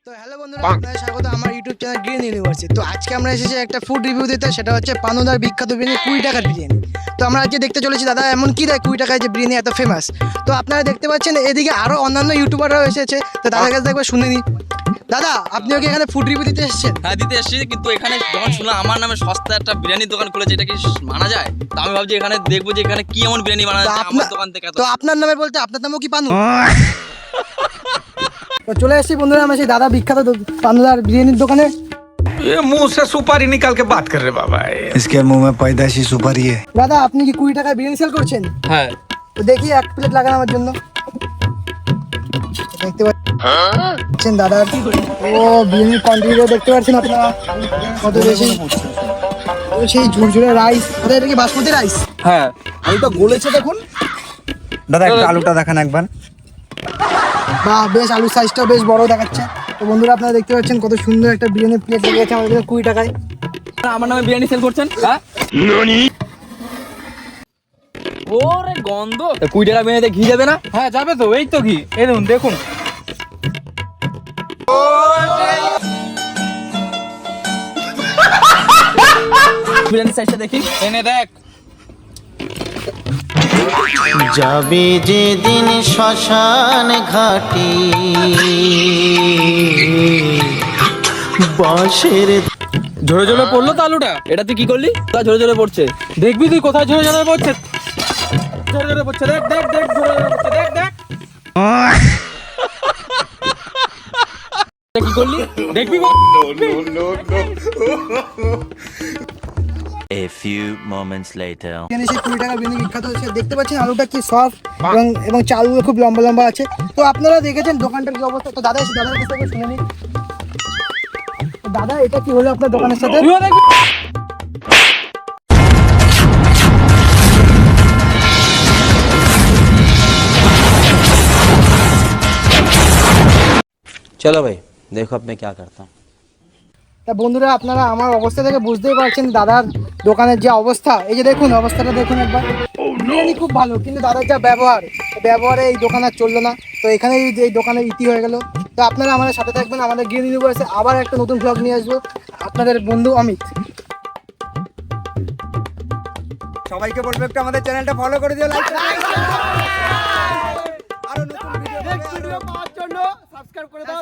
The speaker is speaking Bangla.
তো হ্যালো বন্ধুরা, আপনাদের স্বাগত আমার ইউটিউব চ্যানেল গ্রিন ইউনিভার্সিটি। তো আজকে আমরা এসেছি একটা ফুড রিভিউ দিতে, সেটা হচ্ছে পানুদার বিখ্যাত বিরিয়ানি 20 টাকার বিরিয়ানি। তো আমরা আজকে দেখতে চলেছি দাদা এমন কি দেয় 20 টাকায় যে বিরিয়ানি এত ফেমাস। তো আপনারা দেখতে পাচ্ছেন এদিকে আরও অন্যান্য ইউটিউবাররাও এসেছে, তো দাদার কাছে একবার শুনে নিই। দাদা, আপনিও কি এখানে ফুড রিভিউ দিতে এসেছেন? হ্যাঁ, দিতে এসেছি, কিন্তু এখানে যখন শুনলাম আমার নামে সস্তা একটা বিরিয়ানির দোকান খুলেছে, এটা কি মানা যায়? তো আমি ভাবছি এখানে দেখবো যে এখানে কি এমন বিরিয়ানি বানানো যায় আমার দোকান থেকে। তো আপনার নামে বলতে আপনার নামও কি পানু? তো চলে এসেছি বন্ধুরা আমরা সেই দাদা বিখ্যাত পানুদার বিরিয়ানির দোকানে। ये मुंह से सुपारी निकाल के बात कर रहे बाबा। इसके मुंह में पैदाइशी सुपारी है। দাদা, আপনি কি 20 টাকায় বিরিয়ানি সেল করছেন? হ্যাঁ, তো দেখি এক প্লেট লাগান আমার জন্য। দেখতে পাচ্ছেন দাদার ও বিরিয়ানির কোয়ান্টিটিও দেখতে পাচ্ছেন আপনারা কত বেশি। ও সেই ঝুরঝুরে রাইস, দাদা এটা কি বাসমতি রাইস? হ্যাঁ, আলুটা গলেছে দেখুন। দাদা একটু আলুটা দেখান একবার। বাহ, বেশ আলুর সাইজটাও বেশ বড় দেখাচ্ছে। তো বন্ধুরা আপনারা দেখতে পাচ্ছেন কত সুন্দর একটা বিরিয়ানি প্লেট লেগেছে আমাদের 20 টাকায়। আমার নামে বিরিয়ানি সেল করছেন? হ্যাঁ, ওরে গন্ধ! 20 টাকা বিরিয়ানিতে ঘি যাবে না? হ্যাঁ যাবে তো, এই তো ঘি, এই দেখুন দেখুন। বিরিয়ানি সাইজটা দেখি, এনে দেখ। যাবে যেদিন শ্মশান ঘাটে বাঁশের ঝরে ঝরে পড়লো তো আলুটা। এটা তুই কি করলি? ঝরে ঝরে পড়ছে। দেখবি তুই কোথায় ঝরে ঝরে পড়ছে। ঝরে ঝরে পড়ছে, দেখ দেখ দেখ, ঝরে ঝরে পড়ছে, দেখ দেখ। এটা কি করলি? দেখবি A few moments later. Biryani সেই 20 টাকার বিরিয়ানি বিখ্যাত হচ্ছে। দেখতে পাচ্ছেন আলুটা কি সফট এবং চালগুলো খুব লম্বা লম্বা আছে। তো আপনারা দেখেছেন দোকানটার কি অবস্থা। তো দাদা এসে দাদার কাছ থেকে শুনে নিন। তো দাদা, এটা কি হলো আপনার দোকানের সাথে? তুইও দেখবি। चलो भाई देखो अब मैं क्या करता हूँ। তা বন্ধুরা, আপনারা আমার অবস্থা থেকে বুঝতেই পারছেন দাদার দোকানের যে অবস্থা। এই যে দেখুন অবস্থাটা দেখুন একবার। বিরিয়ানি খুব ভালো, কিন্তু দাদার যা ব্যবহারে এই দোকান আর চললো না। তো এখানেই এই দোকানের ইতি হয়ে গেল। তো আপনারা আমাদের সাথে থাকবেন, আমাদের গ্রিন ইউনিভার্সে আবার একটা নতুন ব্লগ নিয়ে আসবো। আপনাদের বন্ধু অমিত। সবাইকে বলবো একটু আমাদের চ্যানেলটা ফলো করে দিও, লাইক আরো নতুন ভিডিও পাওয়ার জন্য সাবস্ক্রাইব করে দাও।